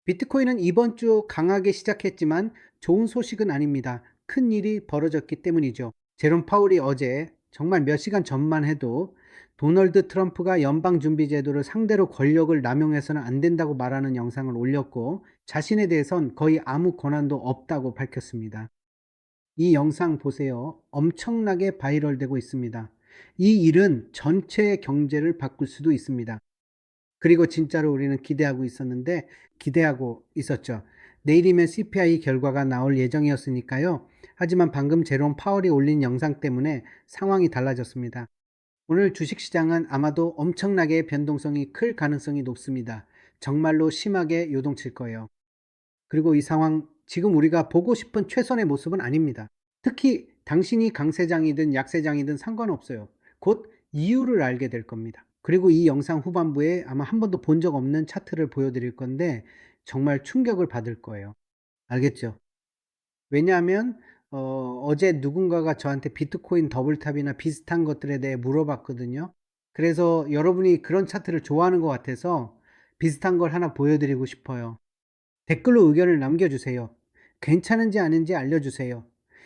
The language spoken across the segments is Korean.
비트코인은 이번 주 강하게 시작했지만 좋은 소식은 아닙니다. 큰 일이 벌어졌기 때문이죠. 제롬 파월이 어제 정말 몇 시간 전만 해도 도널드 트럼프가 연방준비제도를 상대로 권력을 남용해서는 안 된다고 말하는 영상을 올렸고 자신에 대해선 거의 아무 권한도 없다고 밝혔습니다. 이 영상 보세요. 엄청나게 바이럴되고 있습니다. 이 일은 전체 경제를 바꿀 수도 있습니다. 그리고 진짜로 우리는 기대하고 있었죠. 내일이면 CPI 결과가 나올 예정이었으니까요. 하지만 방금 제롬 파월이 올린 영상 때문에 상황이 달라졌습니다. 오늘 주식시장은 아마도 엄청나게 변동성이 클 가능성이 높습니다. 정말로 심하게 요동칠 거예요. 그리고 이 상황, 지금 우리가 보고 싶은 최선의 모습은 아닙니다. 특히 당신이 강세장이든 약세장이든 상관없어요. 곧 이유를 알게 될 겁니다. 그리고 이 영상 후반부에 아마 한 번도 본 적 없는 차트를 보여드릴 건데 정말 충격을 받을 거예요. 알겠죠? 왜냐하면 어제 누군가가 저한테 비트코인 더블탑이나 비슷한 것들에 대해 물어봤거든요. 그래서 여러분이 그런 차트를 좋아하는 것 같아서 비슷한 걸 하나 보여드리고 싶어요. 댓글로 의견을 남겨주세요. 괜찮은지 아닌지 알려주세요.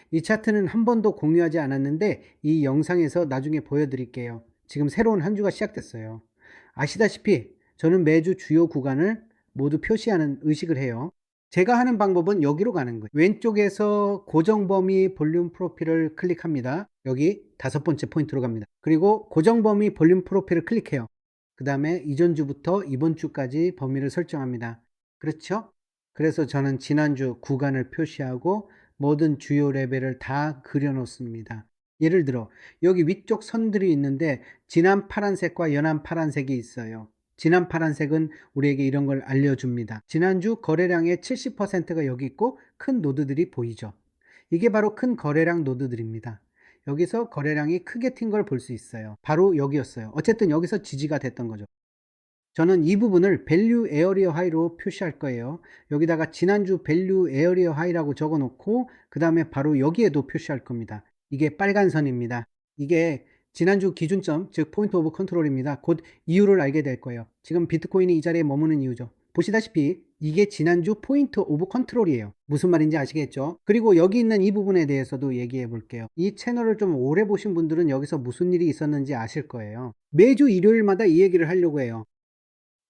이 차트는 한 번도 공유하지 않았는데 이 영상에서 나중에 보여드릴게요. 지금 새로운 한 주가 시작됐어요. 아시다시피 저는 매주 주요 구간을 모두 표시하는 의식을 해요. 제가 하는 방법은 여기로 가는 거예요. 왼쪽에서 고정범위 볼륨 프로필을 클릭합니다. 여기 5번째 포인트로 갑니다. 그리고 고정범위 볼륨 프로필을 클릭해요. 그 다음에 이전 주부터 이번 주까지 범위를 설정합니다. 그렇죠? 그래서 저는 지난주 구간을 표시하고 모든 주요 레벨을 다 그려 놓습니다. 예를 들어 여기 위쪽 선들이 있는데 진한 파란색과 연한 파란색이 있어요. 진한 파란색은 우리에게 이런 걸 알려줍니다. 지난주 거래량의 70%가 여기 있고 큰 노드들이 보이죠. 이게 바로 큰 거래량 노드들입니다. 여기서 거래량이 크게 튄 걸 볼 수 있어요. 바로 여기였어요. 어쨌든 여기서 지지가 됐던 거죠. 저는 이 부분을 밸류 에어리어 하이로 표시할 거예요. 여기다가 지난주 밸류 에어리어 하이라고 적어 놓고 그 다음에 바로 여기에도 표시할 겁니다. 이게 빨간 선입니다. 이게 지난주 기준점, 즉 포인트 오브 컨트롤입니다. 곧 이유를 알게 될 거예요. 지금 비트코인이 이 자리에 머무는 이유죠. 보시다시피 이게 지난주 포인트 오브 컨트롤이에요. 무슨 말인지 아시겠죠? 그리고 여기 있는 이 부분에 대해서도 얘기해 볼게요. 이 채널을 좀 오래 보신 분들은 여기서 무슨 일이 있었는지 아실 거예요. 매주 일요일마다 이 얘기를 하려고 해요.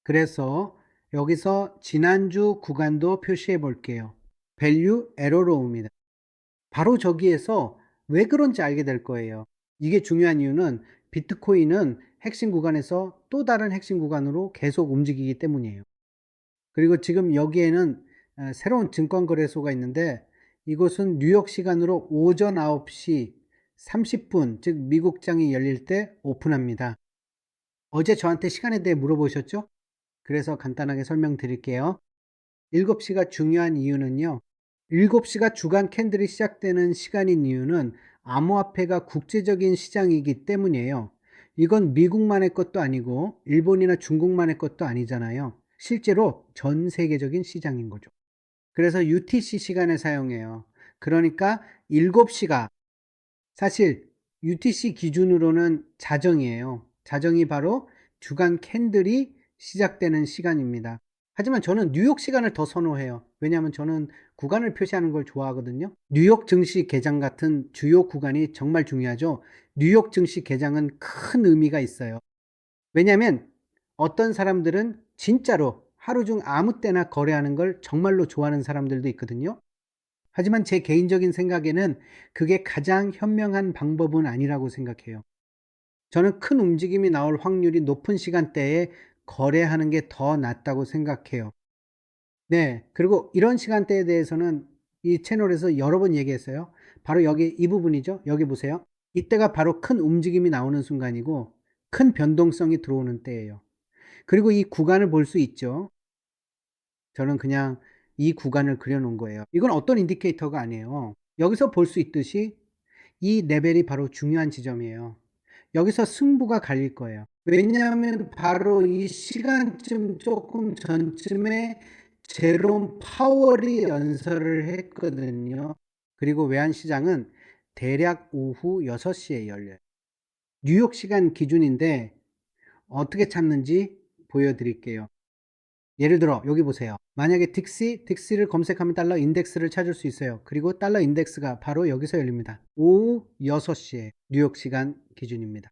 그래서 여기서 지난주 구간도 표시해 볼게요. 밸류 에러로우입니다. 바로 저기에서 왜 그런지 알게 될 거예요. 이게 중요한 이유는 비트코인은 핵심 구간에서 또 다른 핵심 구간으로 계속 움직이기 때문이에요. 그리고 지금 여기에는 새로운 증권거래소가 있는데 이곳은 뉴욕 시간으로 오전 9시 30분, 즉 미국장이 열릴 때 오픈합니다. 어제 저한테 시간에 대해 물어보셨죠? 그래서 간단하게 설명드릴게요. 7시가 중요한 이유는요. 7시가 주간 캔들이 시작되는 시간인 이유는 암호화폐가 국제적인 시장이기 때문이에요. 이건 미국만의 것도 아니고 일본이나 중국만의 것도 아니잖아요. 실제로 전 세계적인 시장인 거죠. 그래서 UTC 시간에 사용해요. 그러니까 7시가 사실 UTC 기준으로는 자정이에요. 자정이 바로 주간 캔들이 시작되는 시간입니다. 하지만 저는 뉴욕 시간을 더 선호해요. 왜냐하면 저는 구간을 표시하는 걸 좋아하거든요. 뉴욕 증시 개장 같은 주요 구간이 정말 중요하죠. 뉴욕 증시 개장은 큰 의미가 있어요. 왜냐하면 어떤 사람들은 진짜로 하루 중 아무 때나 거래하는 걸 정말로 좋아하는 사람들도 있거든요. 하지만 제 개인적인 생각에는 그게 가장 현명한 방법은 아니라고 생각해요. 저는 큰 움직임이 나올 확률이 높은 시간대에 거래하는 게 더 낫다고 생각해요. 네. 그리고 이런 시간대에 대해서는 이 채널에서 여러 번 얘기했어요. 바로 여기 이 부분이죠. 여기 보세요. 이때가 바로 큰 움직임이 나오는 순간이고 큰 변동성이 들어오는 때예요. 그리고 이 구간을 볼 수 있죠. 저는 그냥 이 구간을 그려 놓은 거예요. 이건 어떤 인디케이터가 아니에요. 여기서 볼 수 있듯이 이 레벨이 바로 중요한 지점이에요. 여기서 승부가 갈릴 거예요. 왜냐하면 바로 이 시간쯤 조금 전쯤에 제롬 파월이 연설을 했거든요. 그리고 외환시장은 대략 오후 6시에 열려요. 뉴욕 시간 기준인데 어떻게 찾는지 보여드릴게요. 예를 들어 여기 보세요. 만약에 딕스를 검색하면 달러 인덱스를 찾을 수 있어요. 그리고 달러 인덱스가 바로 여기서 열립니다. 오후 6시에 뉴욕 시간 기준입니다.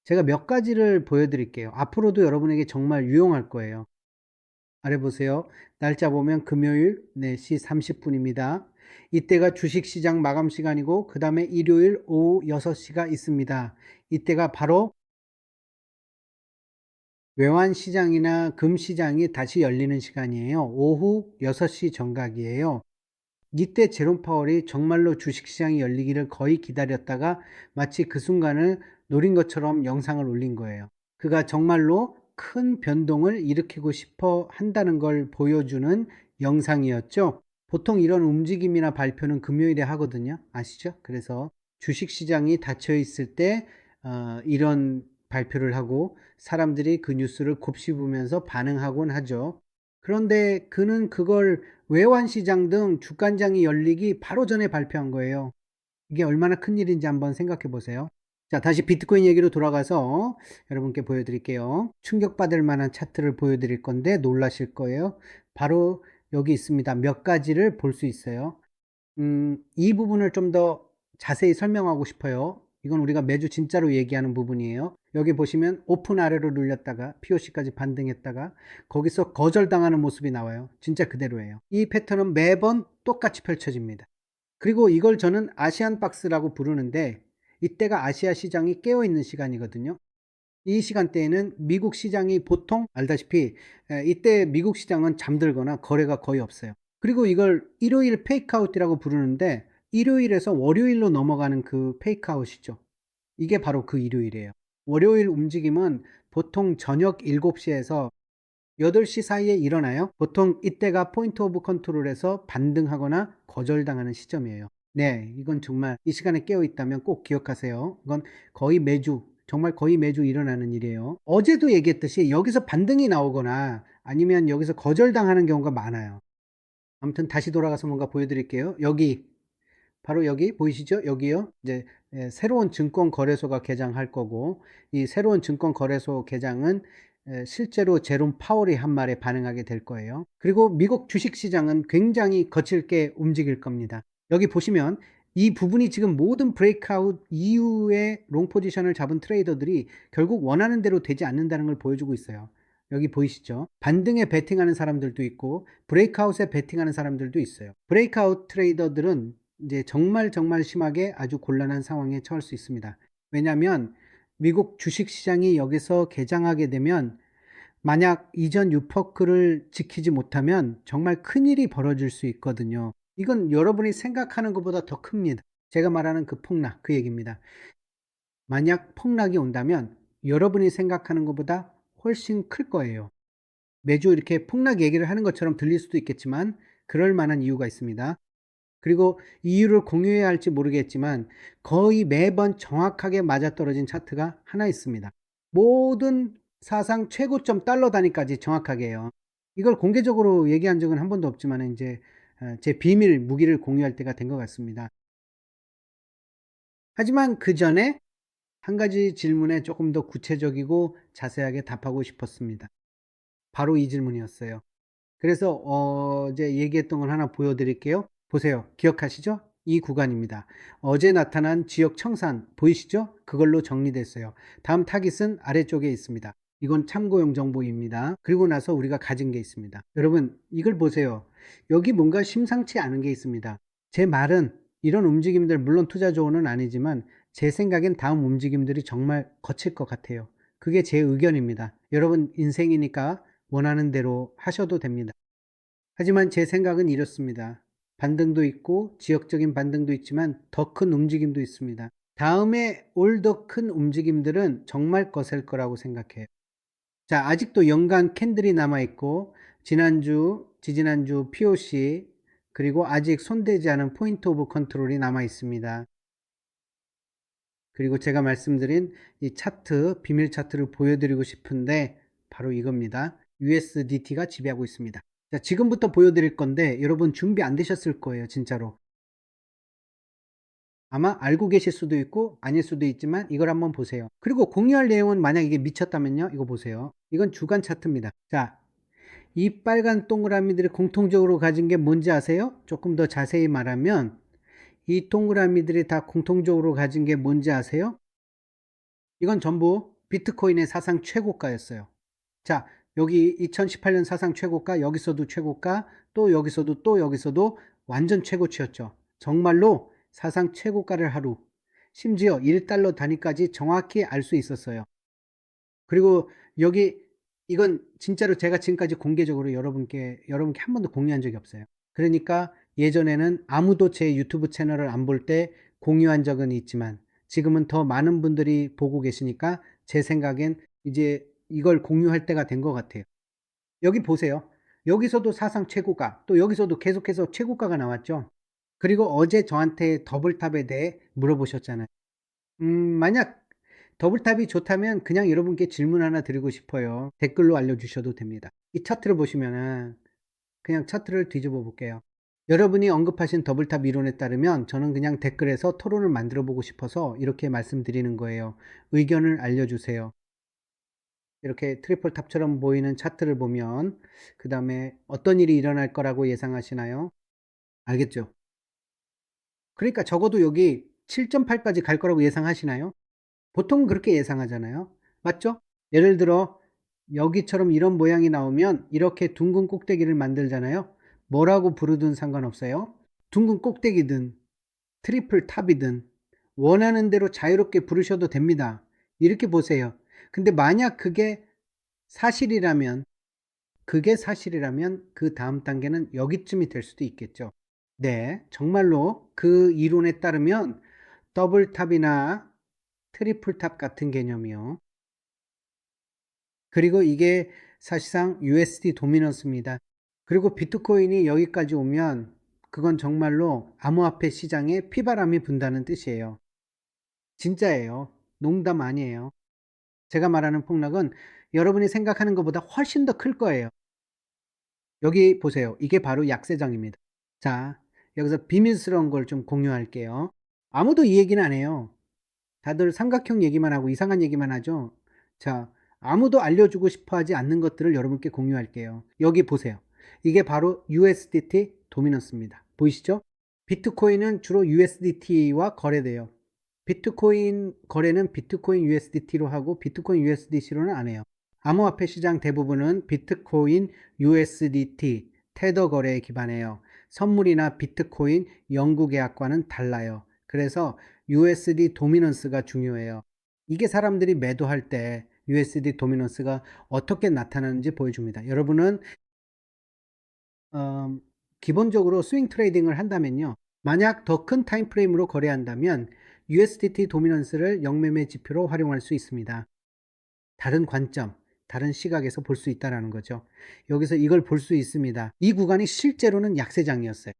제가 몇 가지를 보여드릴게요. 앞으로도 여러분에게 정말 유용할 거예요. 아래 보세요. 날짜 보면 금요일 4시 30분입니다. 이때가 주식시장 마감 시간이고 그 다음에 일요일 오후 6시가 있습니다. 이때가 바로 외환시장이나 금시장이 다시 열리는 시간이에요. 오후 6시 정각이에요. 이때 제롬 파월이 정말로 주식시장이 열리기를 거의 기다렸다가 마치 그 순간을 노린 것처럼 영상을 올린 거예요. 그가 정말로 큰 변동을 일으키고 싶어 한다는 걸 보여주는 영상이었죠. 보통 이런 움직임이나 발표는 금요일에 하거든요. 아시죠? 그래서 주식시장이 닫혀 있을 때 이런 발표를 하고 사람들이 그 뉴스를 곱씹으면서 반응하곤 하죠. 그런데 그는 그걸 외환시장 등 주간장이 열리기 바로 전에 발표한 거예요. 이게 얼마나 큰 일인지 한번 생각해 보세요. 자, 다시 비트코인 얘기로 돌아가서 여러분께 보여드릴게요. 충격받을 만한 차트를 보여드릴 건데 놀라실 거예요. 바로 여기 있습니다. 몇 가지를 볼 수 있어요. 이 부분을 좀 더 자세히 설명하고 싶어요. 이건 우리가 매주 진짜로 얘기하는 부분이에요. 여기 보시면 오픈 아래로 눌렸다가 POC까지 반등했다가 거기서 거절당하는 모습이 나와요. 진짜 그대로예요. 이 패턴은 매번 똑같이 펼쳐집니다. 그리고 이걸 저는 아시안 박스라고 부르는데 이때가 아시아 시장이 깨어있는 시간이거든요. 이 시간대에는 미국 시장이 보통 알다시피 이때 미국 시장은 잠들거나 거래가 거의 없어요. 그리고 이걸 일요일 페이크아웃이라고 부르는데 일요일에서 월요일로 넘어가는 그 페이크아웃이죠. 이게 바로 그 일요일이에요. 월요일 움직임은 보통 저녁 7시에서 8시 사이에 일어나요. 보통 이때가 포인트 오브 컨트롤에서 반등하거나 거절당하는 시점이에요. 네, 이건 정말 이 시간에 깨어 있다면 꼭 기억하세요. 이건 거의 매주, 정말 거의 매주 일어나는 일이에요. 어제도 얘기했듯이 여기서 반등이 나오거나 아니면 여기서 거절당하는 경우가 많아요. 아무튼 다시 돌아가서 뭔가 보여드릴게요. 여기 바로 여기 보이시죠? 여기요. 이제 새로운 증권 거래소가 개장할 거고 이 새로운 증권 거래소 개장은 실제로 제롬 파월이 한 말에 반응하게 될 거예요. 그리고 미국 주식 시장은 굉장히 거칠게 움직일 겁니다. 여기 보시면 이 부분이 지금 모든 브레이크아웃 이후에 롱 포지션을 잡은 트레이더들이 결국 원하는 대로 되지 않는다는 걸 보여주고 있어요. 여기 보이시죠? 반등에 베팅하는 사람들도 있고 브레이크아웃에 베팅하는 사람들도 있어요. 브레이크아웃 트레이더들은 이제 정말 심하게 아주 곤란한 상황에 처할 수 있습니다. 왜냐하면 미국 주식시장이 여기서 개장하게 되면 만약 이전 유퍼크를 지키지 못하면 정말 큰일이 벌어질 수 있거든요. 이건 여러분이 생각하는 것보다 더 큽니다. 제가 말하는 그 폭락, 그 얘기입니다. 만약 폭락이 온다면 여러분이 생각하는 것보다 훨씬 클 거예요. 매주 이렇게 폭락 얘기를 하는 것처럼 들릴 수도 있겠지만 그럴 만한 이유가 있습니다. 그리고 이유를 공유해야 할지 모르겠지만 거의 매번 정확하게 맞아떨어진 차트가 하나 있습니다. 모든 사상 최고점 달러 단위까지 정확하게 해요. 이걸 공개적으로 얘기한 적은 한 번도 없지만 이제 제 비밀 무기를 공유할 때가 된 것 같습니다. 하지만 그 전에 한 가지 질문에 조금 더 구체적이고 자세하게 답하고 싶었습니다. 바로 이 질문이었어요. 그래서 어제 얘기했던 걸 하나 보여드릴게요. 보세요. 기억하시죠? 이 구간입니다. 어제 나타난 지역 청산 보이시죠? 그걸로 정리됐어요. 다음 타깃은 아래쪽에 있습니다. 이건 참고용 정보입니다. 그리고 나서 우리가 가진 게 있습니다. 여러분 이걸 보세요. 여기 뭔가 심상치 않은 게 있습니다. 제 말은 이런 움직임들 물론 투자 조언은 아니지만 제 생각엔 다음 움직임들이 정말 거칠 것 같아요. 그게 제 의견입니다. 여러분 인생이니까 원하는 대로 하셔도 됩니다. 하지만 제 생각은 이렇습니다. 반등도 있고 지역적인 반등도 있지만 더 큰 움직임도 있습니다. 다음에 올 더 큰 움직임들은 정말 거셀 거라고 생각해요. 자, 아직도 연간 캔들이 남아있고 지난주, 지지난주 POC 그리고 아직 손대지 않은 포인트 오브 컨트롤이 남아있습니다. 그리고 제가 말씀드린 이 차트, 비밀 차트를 보여드리고 싶은데 바로 이겁니다. USDT가 지배하고 있습니다. 자, 지금부터 보여드릴 건데 여러분 준비 안 되셨을 거예요. 진짜로. 아마 알고 계실 수도 있고 아닐 수도 있지만 이걸 한번 보세요. 그리고 공유할 내용은 만약 이게 미쳤다면요. 이거 보세요. 이건 주간 차트입니다. 자, 이 빨간 동그라미들이 공통적으로 가진 게 뭔지 아세요? 조금 더 자세히 말하면 이 동그라미들이 다 공통적으로 가진 게 뭔지 아세요? 이건 전부 비트코인의 사상 최고가였어요. 자, 여기 2018년 사상 최고가, 여기서도 최고가, 또 여기서도 또 여기서도 완전 최고치였죠. 정말로 사상 최고가를 하루, 심지어 1달러 단위까지 정확히 알 수 있었어요. 그리고 여기 이건 진짜로 제가 지금까지 공개적으로 여러분께 한 번도 공유한 적이 없어요. 그러니까 예전에는 아무도 제 유튜브 채널을 안 볼 때 공유한 적은 있지만 지금은 더 많은 분들이 보고 계시니까 제 생각엔 이제 이걸 공유할 때가 된 것 같아요. 여기 보세요. 여기서도 사상 최고가, 또 여기서도 계속해서 최고가가 나왔죠. 그리고 어제 저한테 더블탑에 대해 물어보셨잖아요. 만약 더블탑이 좋다면 그냥 여러분께 질문 하나 드리고 싶어요. 댓글로 알려주셔도 됩니다. 이 차트를 보시면은 그냥 차트를 뒤집어 볼게요. 여러분이 언급하신 더블탑 이론에 따르면 저는 그냥 댓글에서 토론을 만들어 보고 싶어서 이렇게 말씀드리는 거예요. 의견을 알려주세요. 이렇게 트리플 탑처럼 보이는 차트를 보면 그 다음에 어떤 일이 일어날 거라고 예상하시나요? 알겠죠? 그러니까 적어도 여기 7.8까지 갈 거라고 예상하시나요? 보통 그렇게 예상하잖아요. 맞죠? 예를 들어 여기처럼 이런 모양이 나오면 이렇게 둥근 꼭대기를 만들잖아요. 뭐라고 부르든 상관없어요. 둥근 꼭대기든 트리플 탑이든 원하는 대로 자유롭게 부르셔도 됩니다. 이렇게 보세요. 근데 만약 사실이라면 그게 사실이라면 그 다음 단계는 여기쯤이 될 수도 있겠죠. 네, 정말로 그 이론에 따르면 더블탑이나 트리플탑 같은 개념이요. 그리고 이게 사실상 USD 도미넌스입니다. 그리고 비트코인이 여기까지 오면 그건 정말로 암호화폐 시장에 피바람이 분다는 뜻이에요. 진짜예요. 농담 아니에요. 제가 말하는 폭락은 여러분이 생각하는 것보다 훨씬 더 클 거예요. 여기 보세요. 이게 바로 약세장입니다. 자, 여기서 비밀스러운 걸 좀 공유할게요. 아무도 이 얘기는 안 해요. 다들 삼각형 얘기만 하고 이상한 얘기만 하죠. 자, 아무도 알려주고 싶어 하지 않는 것들을 여러분께 공유할게요. 여기 보세요. 이게 바로 USDT 도미넌스입니다. 보이시죠? 비트코인은 주로 USDT와 거래돼요. 비트코인 거래는 비트코인 USDT로 하고 비트코인 USDC로는 안 해요. 암호화폐 시장 대부분은 비트코인 USDT 테더 거래에 기반해요. 선물이나 비트코인 연구 계약과는 달라요. 그래서 USD 도미넌스가 중요해요. 이게 사람들이 매도할 때 USD 도미넌스가 어떻게 나타나는지 보여줍니다. 여러분은 어, 기본적으로 스윙 트레이딩을 한다면요. 만약 더 큰 타임 프레임으로 거래한다면 USDT 도미넌스를 영매매 지표로 활용할 수 있습니다. 다른 관점, 다른 시각에서 볼 수 있다는 거죠. 여기서 이걸 볼 수 있습니다. 이 구간이 실제로는 약세장이었어요.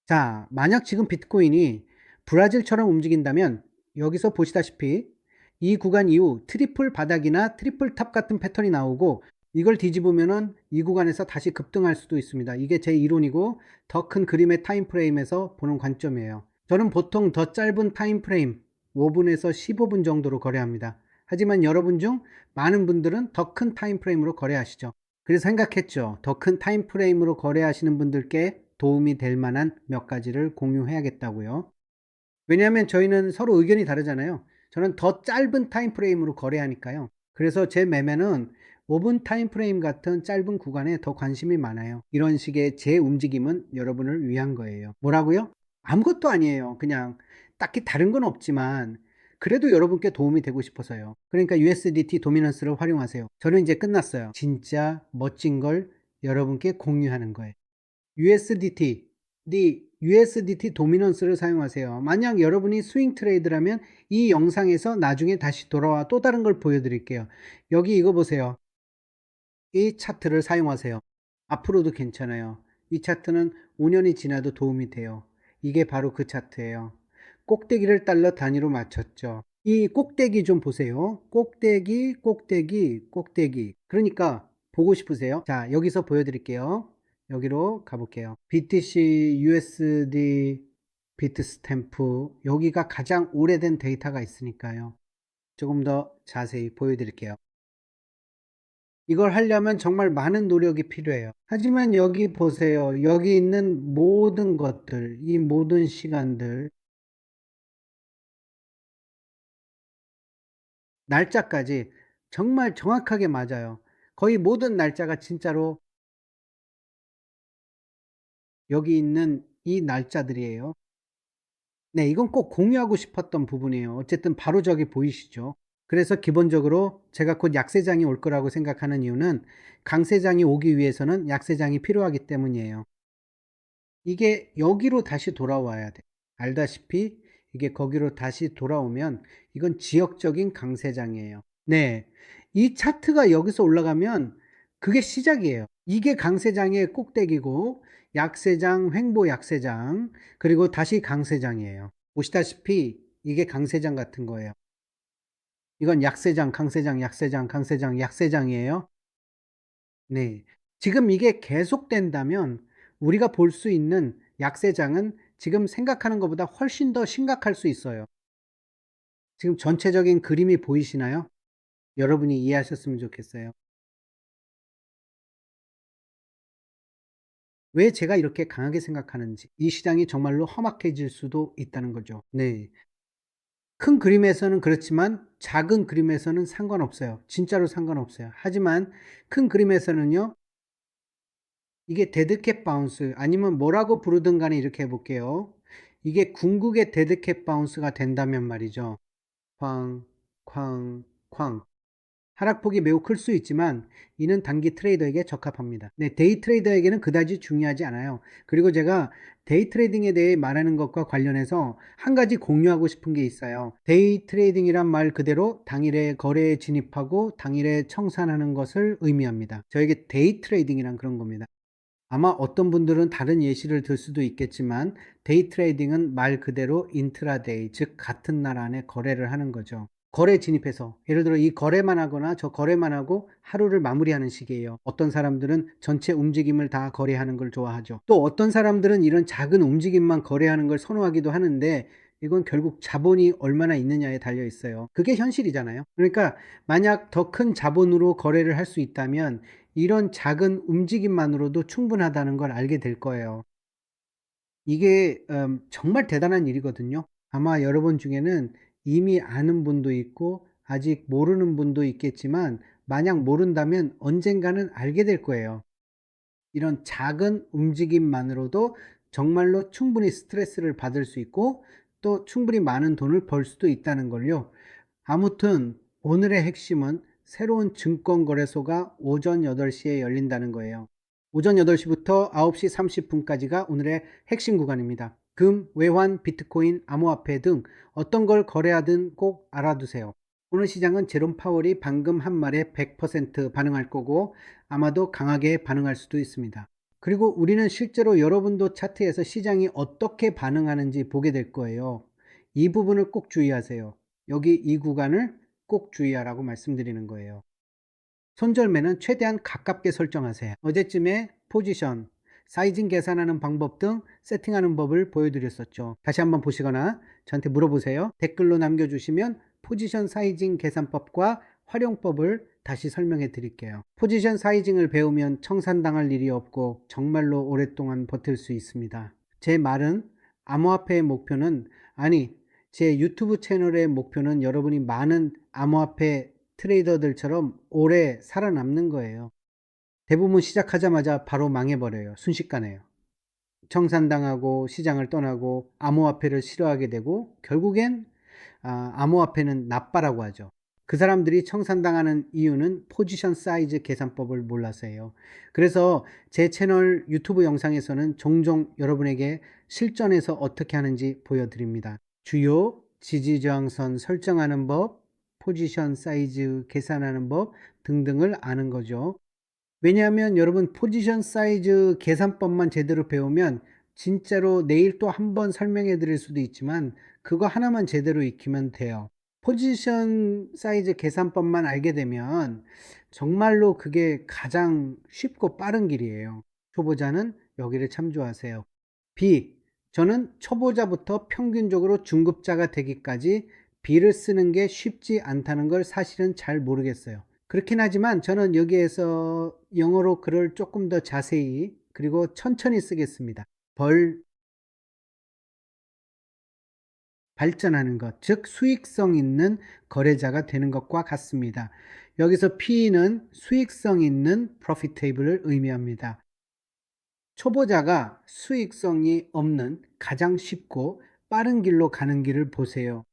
자, 만약 지금 비트코인이 브라질처럼 움직인다면 여기서 보시다시피 이 구간 이후 트리플 바닥이나 트리플 탑 같은 패턴이 나오고 이걸 뒤집으면은 이 구간에서 다시 급등할 수도 있습니다. 이게 제 이론이고 더 큰 그림의 타임 프레임에서 보는 관점이에요. 저는 보통 더 짧은 타임 프레임 5분에서 15분 정도로 거래합니다. 하지만 여러분 중 많은 분들은 더 큰 타임 프레임으로 거래하시죠. 그래서 생각했죠. 더 큰 타임 프레임으로 거래하시는 분들께 도움이 될 만한 몇 가지를 공유해야겠다고요. 왜냐하면 저희는 서로 의견이 다르잖아요. 저는 더 짧은 타임 프레임으로 거래하니까요. 그래서 제 매매는 5분 타임 프레임 같은 짧은 구간에 더 관심이 많아요. 이런 식의 제 움직임은 여러분을 위한 거예요. 뭐라고요? 아무것도 아니에요. 그냥 딱히 다른 건 없지만 그래도 여러분께 도움이 되고 싶어서요. 그러니까 USDT 도미넌스를 활용하세요. 저는 이제 끝났어요. 진짜 멋진 걸 여러분께 공유하는 거예요. USDT 도미넌스를 사용하세요. 만약 여러분이 스윙 트레이드라면 이 영상에서 나중에 다시 돌아와 또 다른 걸 보여드릴게요. 여기 이거 보세요. 이 차트를 사용하세요. 앞으로도 괜찮아요. 이 차트는 5년이 지나도 도움이 돼요. 이게 바로 그 차트예요. 꼭대기를 달러 단위로 맞췄죠. 이 꼭대기 좀 보세요. 꼭대기, 꼭대기, 꼭대기. 그러니까 보고 싶으세요? 자, 여기서 보여드릴게요. 여기로 가볼게요. BTC, USD, 비트스탬프. 여기가 가장 오래된 데이터가 있으니까요. 조금 더 자세히 보여드릴게요. 이걸 하려면 정말 많은 노력이 필요해요. 하지만 여기 보세요. 여기 있는 모든 것들, 이 모든 시간들, 날짜까지 정말 정확하게 맞아요. 거의 모든 날짜가 진짜로 여기 있는 이 날짜들이에요. 네, 이건 꼭 공유하고 싶었던 부분이에요. 어쨌든 바로 저기 보이시죠? 그래서 기본적으로 제가 곧 약세장이 올 거라고 생각하는 이유는 강세장이 오기 위해서는 약세장이 필요하기 때문이에요. 이게 여기로 다시 돌아와야 돼. 알다시피 이게 거기로 다시 돌아오면 이건 지역적인 강세장이에요. 네. 이 차트가 여기서 올라가면 그게 시작이에요. 이게 강세장의 꼭대기고 약세장, 횡보 약세장, 그리고 다시 강세장이에요. 보시다시피 이게 강세장 같은 거예요. 이건 약세장, 강세장, 약세장, 강세장, 약세장이에요. 네. 지금 이게 계속된다면 우리가 볼 수 있는 약세장은 지금 생각하는 것보다 훨씬 더 심각할 수 있어요. 지금 전체적인 그림이 보이시나요? 여러분이 이해하셨으면 좋겠어요. 왜 제가 이렇게 강하게 생각하는지, 이 시장이 정말로 험악해질 수도 있다는 거죠. 네. 큰 그림에서는 그렇지만 작은 그림에서는 상관없어요. 진짜로 상관없어요. 하지만 큰 그림에서는요, 이게 데드캣 바운스 아니면 뭐라고 부르든 간에 이렇게 해볼게요. 이게 궁극의 데드캣 바운스가 된다면 말이죠. 쾅, 쾅, 쾅. 하락폭이 매우 클 수 있지만 이는 단기 트레이더에게 적합합니다. 네, 데이 트레이더에게는 그다지 중요하지 않아요. 그리고 제가 데이 트레이딩에 대해 말하는 것과 관련해서 한 가지 공유하고 싶은 게 있어요. 데이 트레이딩이란 말 그대로 당일에 거래에 진입하고 당일에 청산하는 것을 의미합니다. 저에게 데이 트레이딩이란 그런 겁니다. 아마 어떤 분들은 다른 예시를 들 수도 있겠지만 데이 트레이딩은 말 그대로 인트라데이, 즉 같은 날 안에 거래를 하는 거죠. 거래 진입해서 예를 들어 이 거래만 하거나 저 거래만 하고 하루를 마무리하는 식이에요. 어떤 사람들은 전체 움직임을 다 거래하는 걸 좋아하죠. 또 어떤 사람들은 이런 작은 움직임만 거래하는 걸 선호하기도 하는데 이건 결국 자본이 얼마나 있느냐에 달려 있어요. 그게 현실이잖아요. 그러니까 만약 더 큰 자본으로 거래를 할 수 있다면 이런 작은 움직임만으로도 충분하다는 걸 알게 될 거예요. 이게 정말 대단한 일이거든요. 아마 여러분 중에는 이미 아는 분도 있고 아직 모르는 분도 있겠지만 만약 모른다면 언젠가는 알게 될 거예요. 이런 작은 움직임만으로도 정말로 충분히 스트레스를 받을 수 있고 또 충분히 많은 돈을 벌 수도 있다는 걸요. 아무튼 오늘의 핵심은 새로운 증권거래소가 오전 8시에 열린다는 거예요. 오전 8시부터 9시 30분까지가 오늘의 핵심 구간입니다. 금, 외환, 비트코인, 암호화폐 등 어떤 걸 거래하든 꼭 알아두세요. 오늘 시장은 제롬 파월이 방금 한 말에 100% 반응할 거고 아마도 강하게 반응할 수도 있습니다. 그리고 우리는 실제로 여러분도 차트에서 시장이 어떻게 반응하는지 보게 될 거예요. 이 부분을 꼭 주의하세요. 여기 이 구간을 꼭 주의하라고 말씀드리는 거예요. 손절매는 최대한 가깝게 설정하세요. 어제쯤에 포지션, 사이징 계산하는 방법 등 세팅하는 법을 보여드렸었죠. 다시 한번 보시거나 저한테 물어보세요. 댓글로 남겨주시면 포지션 사이징 계산법과 활용법을 다시 설명해 드릴게요. 포지션 사이징을 배우면 청산당할 일이 없고 정말로 오랫동안 버틸 수 있습니다. 제 말은 암호화폐의 목표는 아니 제 유튜브 채널의 목표는 여러분이 많은 암호화폐 트레이더들처럼 오래 살아남는 거예요. 대부분 시작하자마자 바로 망해버려요. 순식간에요. 청산당하고 시장을 떠나고 암호화폐를 싫어하게 되고 결국엔 암호화폐는 나빠라고 하죠. 그 사람들이 청산당하는 이유는 포지션 사이즈 계산법을 몰라서예요. 그래서 제 채널 유튜브 영상에서는 종종 여러분에게 실전에서 어떻게 하는지 보여드립니다. 주요 지지저항선 설정하는 법, 포지션 사이즈 계산하는 법 등등을 아는 거죠. 왜냐하면 여러분 포지션 사이즈 계산법만 제대로 배우면 진짜로 내일 또 한 번 설명해 드릴 수도 있지만 그거 하나만 제대로 익히면 돼요. 포지션 사이즈 계산법만 알게 되면 정말로 그게 가장 쉽고 빠른 길이에요. 초보자는 여기를 참조하세요. B. 저는 초보자부터 평균적으로 중급자가 되기까지 B를 쓰는 게 쉽지 않다는 걸 사실은 잘 모르겠어요. 그렇긴 하지만 저는 여기에서 영어로 글을 조금 더 자세히 그리고 천천히 쓰겠습니다. 발전하는 것, 즉 수익성 있는 거래자가 되는 것과 같습니다. 여기서 P는 수익성 있는 profitable을 의미합니다. 초보자가 수익성이 없는 가장 쉽고 빠른 길로 가는 길을 보세요.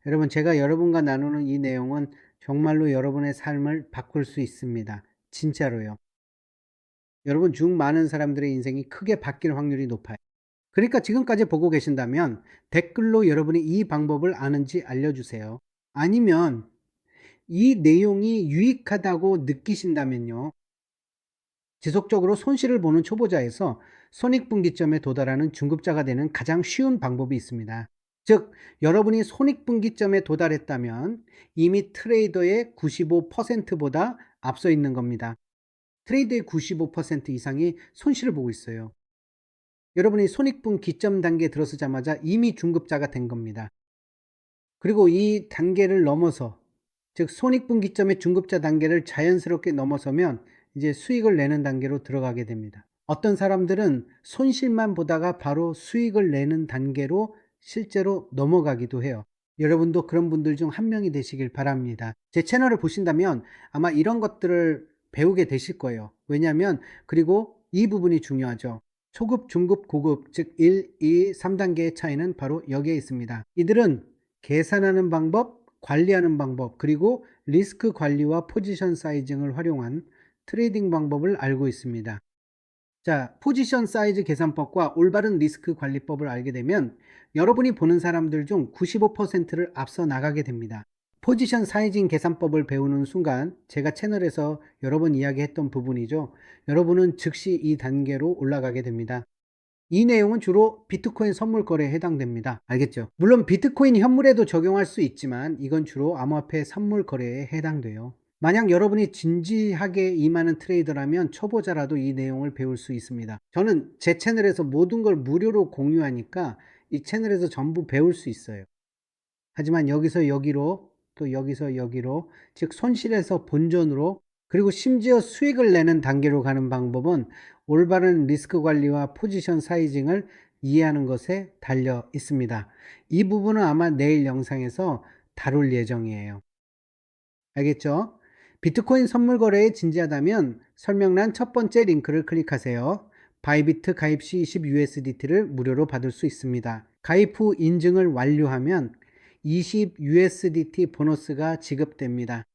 여러분, 제가 여러분과 나누는 이 내용은 정말로 여러분의 삶을 바꿀 수 있습니다. 진짜로요. 여러분 중 많은 사람들의 인생이 크게 바뀔 확률이 높아요. 그러니까 지금까지 보고 계신다면 댓글로 여러분이 이 방법을 아는지 알려주세요. 아니면 이 내용이 유익하다고 느끼신다면요. 지속적으로 손실을 보는 초보자에서 손익분기점에 도달하는 중급자가 되는 가장 쉬운 방법이 있습니다. 즉, 여러분이 손익분기점에 도달했다면 이미 트레이더의 95%보다 앞서 있는 겁니다. 트레이더의 95% 이상이 손실을 보고 있어요. 여러분이 손익분기점 단계에 들어서자마자 이미 중급자가 된 겁니다. 그리고 이 단계를 넘어서, 즉 손익분기점의 중급자 단계를 자연스럽게 넘어서면 이제 수익을 내는 단계로 들어가게 됩니다. 어떤 사람들은 손실만 보다가 바로 수익을 내는 단계로 실제로 넘어가기도 해요. 여러분도 그런 분들 중 한 명이 되시길 바랍니다. 제 채널을 보신다면 아마 이런 것들을 배우게 되실 거예요. 왜냐하면 그리고 이 부분이 중요하죠. 초급, 중급, 고급, 즉 1, 2, 3단계의 차이는 바로 여기에 있습니다. 이들은 계산하는 방법, 관리하는 방법, 그리고 리스크 관리와 포지션 사이징을 활용한 트레이딩 방법을 알고 있습니다. 자, 포지션 사이즈 계산법과 올바른 리스크 관리법을 알게 되면 여러분이 보는 사람들 중 95%를 앞서 나가게 됩니다. 포지션 사이징 계산법을 배우는 순간 제가 채널에서 여러 번 이야기했던 부분이죠. 여러분은 즉시 이 단계로 올라가게 됩니다. 이 내용은 주로 비트코인 선물 거래에 해당됩니다. 알겠죠? 물론 비트코인 현물에도 적용할 수 있지만 이건 주로 암호화폐 선물 거래에 해당돼요. 만약 여러분이 진지하게 임하는 트레이더라면 초보자라도 이 내용을 배울 수 있습니다. 저는 제 채널에서 모든 걸 무료로 공유하니까 이 채널에서 전부 배울 수 있어요. 하지만 여기서 여기로 또 여기서 여기로, 즉 손실에서 본전으로, 그리고 심지어 수익을 내는 단계로 가는 방법은 올바른 리스크 관리와 포지션 사이징을 이해하는 것에 달려 있습니다. 이 부분은 아마 내일 영상에서 다룰 예정이에요. 알겠죠? 비트코인 선물 거래에 진지하다면 설명란 첫 번째 링크를 클릭하세요. 바이비트 가입 시 20USDT를 무료로 받을 수 있습니다. 가입 후 인증을 완료하면 20USDT 보너스가 지급됩니다.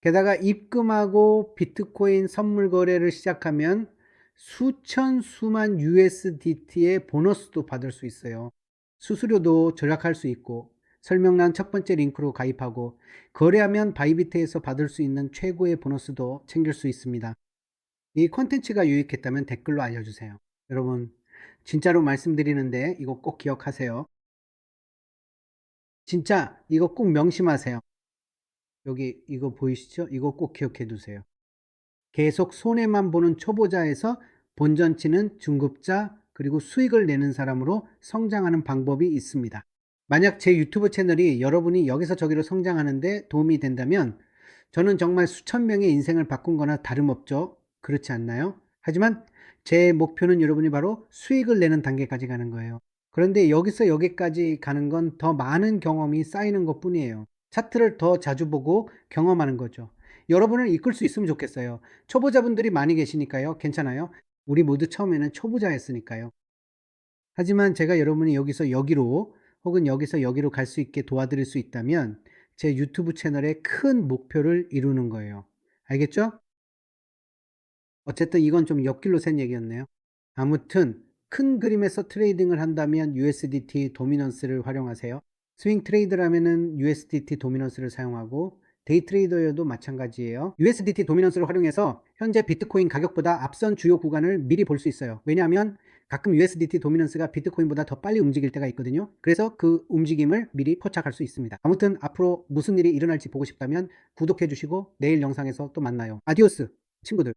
게다가 입금하고 비트코인 선물 거래를 시작하면 수천 수만 USDT의 보너스도 받을 수 있어요. 수수료도 절약할 수 있고, 설명란 첫 번째 링크로 가입하고 거래하면 바이비트에서 받을 수 있는 최고의 보너스도 챙길 수 있습니다. 이 콘텐츠가 유익했다면 댓글로 알려주세요. 여러분, 진짜로 말씀드리는데 이거 꼭 기억하세요. 진짜 이거 꼭 명심하세요. 여기 이거 보이시죠? 이거 꼭 기억해 두세요. 계속 손해만 보는 초보자에서 본전치는 중급자, 그리고 수익을 내는 사람으로 성장하는 방법이 있습니다. 만약 제 유튜브 채널이 여러분이 여기서 저기로 성장하는데 도움이 된다면 저는 정말 수천 명의 인생을 바꾼 거나 다름없죠. 그렇지 않나요? 하지만 제 목표는 여러분이 바로 수익을 내는 단계까지 가는 거예요. 그런데 여기서 여기까지 가는 건 더 많은 경험이 쌓이는 것 뿐이에요. 차트를 더 자주 보고 경험하는 거죠. 여러분을 이끌 수 있으면 좋겠어요. 초보자분들이 많이 계시니까요. 괜찮아요. 우리 모두 처음에는 초보자였으니까요. 하지만 제가 여러분이 여기서 여기로 혹은 여기서 여기로 갈 수 있게 도와드릴 수 있다면 제 유튜브 채널의 큰 목표를 이루는 거예요. 알겠죠? 어쨌든 이건 좀 옆길로 샌 얘기였네요. 아무튼 큰 그림에서 트레이딩을 한다면 USDT 도미넌스를 활용하세요. 스윙 트레이드라면은 USDT 도미넌스를 사용하고 데이 트레이더여도 마찬가지예요. USDT 도미넌스를 활용해서 현재 비트코인 가격보다 앞선 주요 구간을 미리 볼 수 있어요. 왜냐하면 가끔 USDT 도미넌스가 비트코인보다 더 빨리 움직일 때가 있거든요. 그래서 그 움직임을 미리 포착할 수 있습니다. 아무튼 앞으로 무슨 일이 일어날지 보고 싶다면 구독해 주시고 내일 영상에서 또 만나요. 아디오스 친구들.